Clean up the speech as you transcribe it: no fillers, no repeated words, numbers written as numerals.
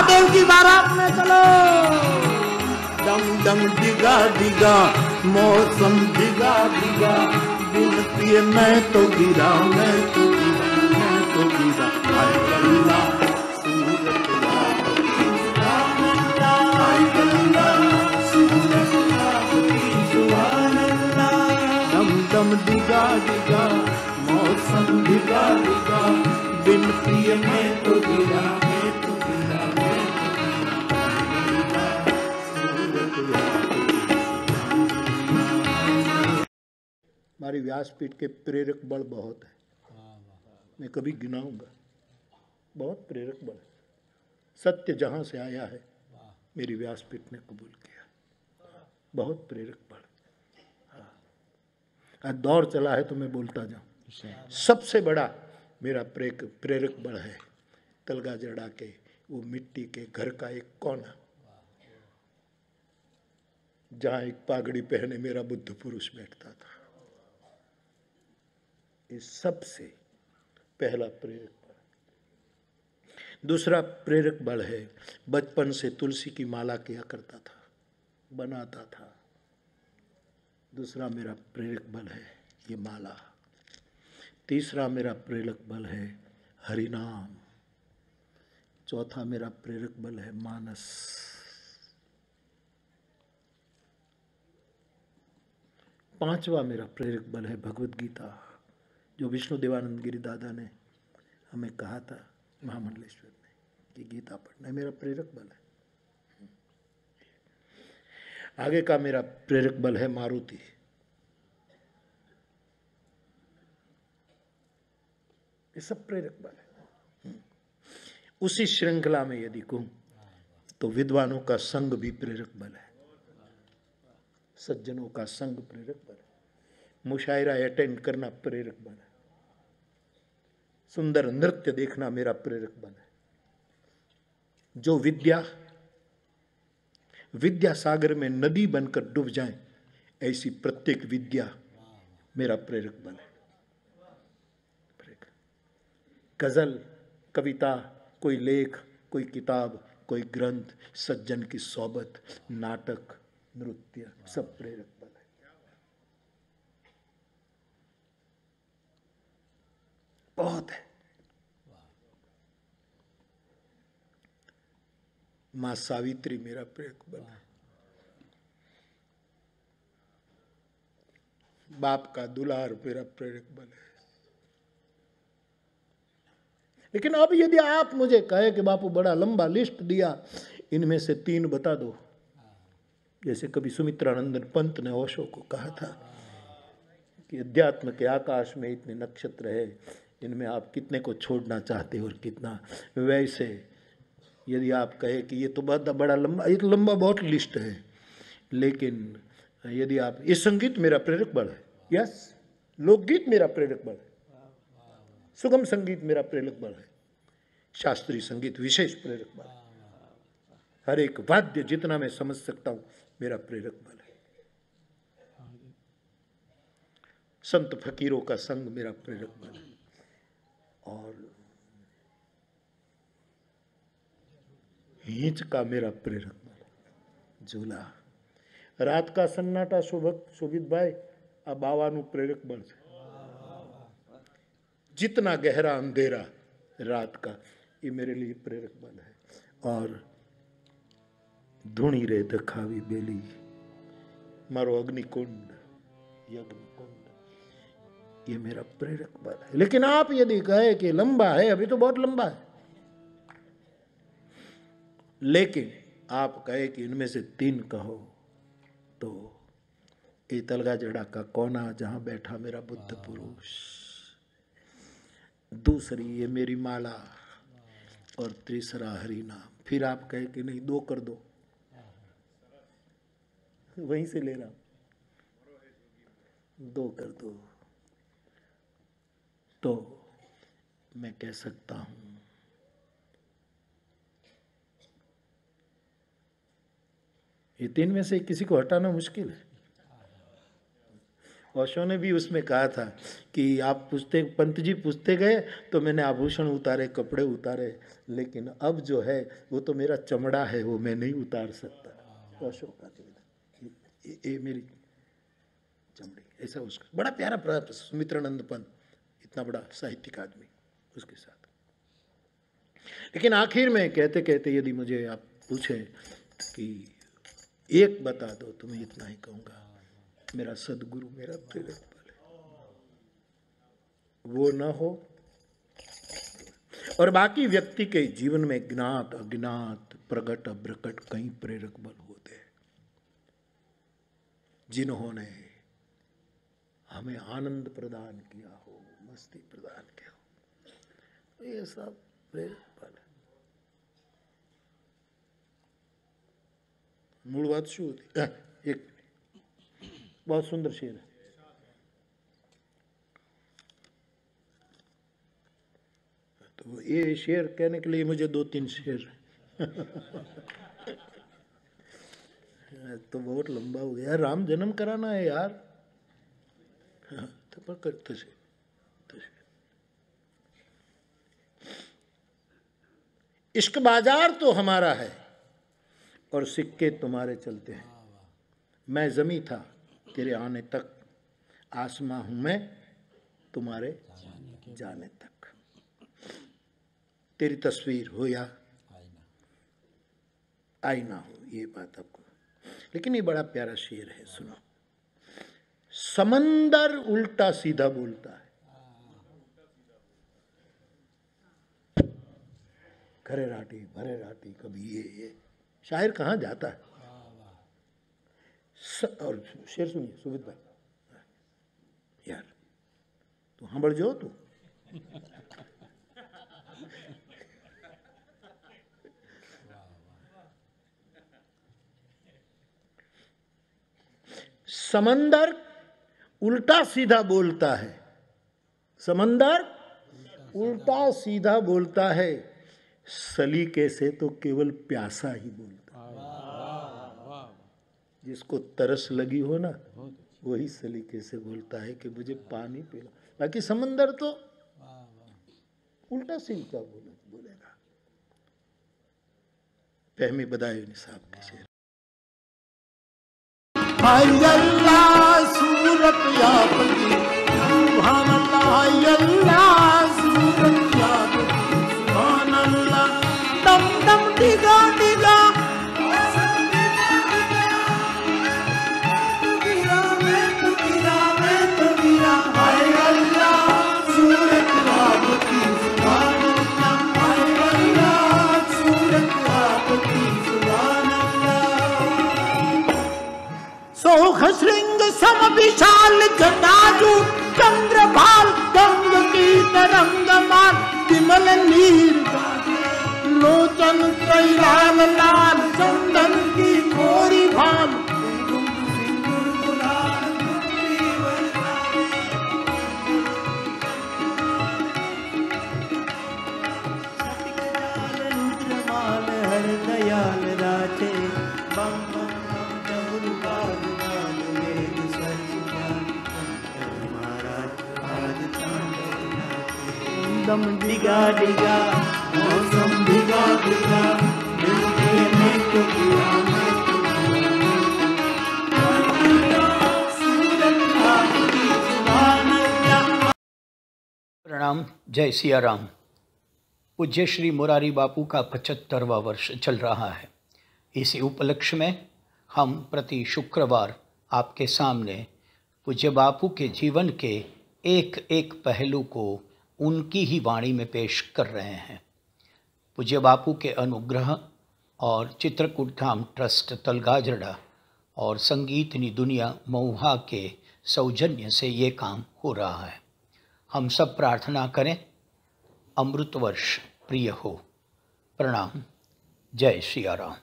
महादेव की बारात में चलो। डम डम डिगा डिगा मौसम डिगा डिगा, बिन पिए मैं तो गिरा, मैं तो गिरा, मैं तो गिरा। हाय अल्लाह सूरत याद की सुभान अल्लाह, हाय अल्लाह सूरत याद की सुभान अल्लाह। डम डम डिगा डिगा मौसम डिगा डिगा, बिन पिए मैं तो गिरा, मैं तो गिरा, मैं तो गिरा। हमारी व्यासपीठ के प्रेरक बल बहुत है, मैं कभी गिनाऊंगा, बहुत प्रेरक बल है। सत्य जहां से आया है मेरी व्यासपीठ ने कबूल किया, बहुत प्रेरक बल। आज दौर चला है तो मैं बोलता जाऊं। सबसे बड़ा मेरा प्रेरक बल है तलगा जड़ा के वो मिट्टी के घर का एक कोना, जहां एक पागड़ी पहने मेरा बुद्ध पुरुष बैठता था। ये सबसे पहला प्रेरक बल। दूसरा प्रेरक बल है, बचपन से तुलसी की माला किया करता था, बनाता था। दूसरा मेरा प्रेरक बल है ये माला। तीसरा मेरा प्रेरक बल है हरिनाम। चौथा मेरा प्रेरक बल है मानस। पांचवा मेरा प्रेरक बल है भगवत गीता, जो विष्णु देवानंद गिरी दादा ने हमें कहा था महामंडलेश्वर में कि गीता पढ़ना मेरा प्रेरक बल है। आगे का मेरा प्रेरक बल है मारुति। ये सब प्रेरक बल है। उसी श्रृंखला में यदि कहूं तो विद्वानों का संग भी प्रेरक बल है, सज्जनों का संग प्रेरक बल है, मुशायरा अटेंड करना प्रेरक बल है, सुंदर नृत्य देखना मेरा प्रेरक बल है। जो विद्या सागर में नदी बनकर डूब जाए, ऐसी प्रत्येक विद्या मेरा प्रेरक बल है। गजल, कविता, कोई लेख, कोई किताब, कोई ग्रंथ, सज्जन की सोबत, नाटक, नृत्य, सब प्रेरक बल है। बहुत है। मां सावित्री मेरा प्रेरक बल है। बाप का दुलार मेरा प्रेरक बल है। लेकिन अब यदि आप मुझे कहे कि बापू बड़ा लंबा लिस्ट दिया, इनमें से 3 बता दो, जैसे कभी सुमित्रानंदन पंत ने ओशो को कहा था कि अध्यात्म के आकाश में इतने नक्षत्र है, इनमें आप कितने को छोड़ना चाहते हो और कितना। वैसे यदि आप कहे कि ये तो बहुत बड़ा लंबा, ये तो लंबा बहुत लिस्ट है, लेकिन यदि आप, ये संगीत मेरा प्रेरक बल है। यस, लोकगीत मेरा प्रेरक बल है, सुगम संगीत मेरा प्रेरक बल है, शास्त्रीय संगीत विशेष प्रेरक बल है, हर एक वाद्य जितना मैं समझ सकता हूं मेरा प्रेरक बल है। संत फकीरों का संग मेरा प्रेरक बल है। और हिंच का मेरा प्रेरक बल है। झूला, रात का सन्नाटा शोभित भाई आ बावानु प्रेरक बल है। जितना गहरा अंधेरा रात का, ये मेरे लिए प्रेरक बल है। और धुणी रे दखावी बेली मारो अग्निकुंड, यज्ञकुंड, ये मेरा प्रेरक बल है। लेकिन आप यदि कहे कि लंबा है, अभी तो बहुत लंबा है, लेकिन आप कहे कि इनमें से 3 कहो, तो ये तलगा जड़ा का कोना जहां बैठा मेरा बुद्ध पुरुष, दूसरी ये मेरी माला, और तीसरा हरि नाम। फिर आप कहे कि नहीं 2 कर दो, वहीं से ले रहा हूं, 2 कर दो, तो मैं कह सकता हूं ये 3 में से किसी को हटाना मुश्किल है। ओशो ने भी उसमें कहा था कि आप पूछते, पंत जी पूछते गए तो मैंने आभूषण उतारे, कपड़े उतारे, लेकिन अब जो है वो तो मेरा चमड़ा है, वो मैं नहीं उतार सकता। ओशो का ये मेरी चमड़ी, ऐसा उसका बड़ा प्यारा प्रयास। सुमित्रानंद पंत, इतना बड़ा साहित्यिक आदमी, उसके साथ। लेकिन आखिर में कहते कहते यदि मुझे आप पूछें कि एक बता दो तो मैं इतना ही कहूँगा, मेरा सदगुरु मेरा प्रेरक बल है, वो न हो और बाकी व्यक्ति के जीवन में ज्ञात अज्ञात प्रकट अप्रकट कई प्रेरक बल होते हैं, जिन्होंने हमें आनंद प्रदान किया हो, मस्ती प्रदान किया हो, ये सब प्रेरक बल है। मूल बात शू होती, एक बहुत सुंदर शेर है। तो ये शेर कहने के लिए मुझे 2-3 शेर तो बहुत लंबा हो गया। राम जन्म कराना है यार। तो पकड़ तुझे इश्क बाजार तो हमारा है और सिक्के तुम्हारे चलते हैं। मैं जमी था तेरे आने तक, आसमां हूं मैं तुम्हारे जाने तक। तेरी तस्वीर हो या आईना हो, ये बात आपको। लेकिन ये बड़ा प्यारा शेर है, सुनो। समंदर उल्टा सीधा बोलता है, घरे राटी भरे राटी, कभी ये शायर कहाँ जाता है। और शेर सुनिए सुमित भाई, यार तू हंबड़ जो तू समंदर उल्टा सीधा बोलता है, समंदर उल्टा सीधा बोलता है, सलीके से तो केवल प्यासा ही बोलता है। जिसको तरस लगी हो ना, वही सलीके से बोलता है कि मुझे पानी पिला। बाकी समंदर तो उल्टा सीधा बोलेगा। फहमी बदायूं साहब के शेर। अल्लाह सूरत यापकी सुभान अल्लाह, अल्लाह सूरत यापकी सुभान अल्लाह। दम दम डिगा डिगा श्रृंग सम विशाल जटाजू, चंद्रभाल गंग की तरंगमान, विमल नीर लोचन कैलाल लाल, चंदन की गोरी भाल। रुद्रमाल हर दयाल राचे, बम बम बम जमुन बाग दम डिगा डिगा मौसम डिगा डिगा, मिलके मैं तो गिरा, मैं तो गिरा। प्रणाम। जय सिया राम। पूज्य श्री मुरारी बापू का 75वां वर्ष चल रहा है। इसी उपलक्ष्य में हम प्रति शुक्रवार आपके सामने पूज्य बापू के जीवन के एक एक पहलू को उनकी ही वाणी में पेश कर रहे हैं। पूज्य बापू के अनुग्रह और चित्रकूट धाम ट्रस्ट तलगाजड़ा और संगीतनी दुनिया महुआ के सौजन्य से ये काम हो रहा है। हम सब प्रार्थना करें अमृत वर्ष प्रिय हो। प्रणाम। जय सिया राम।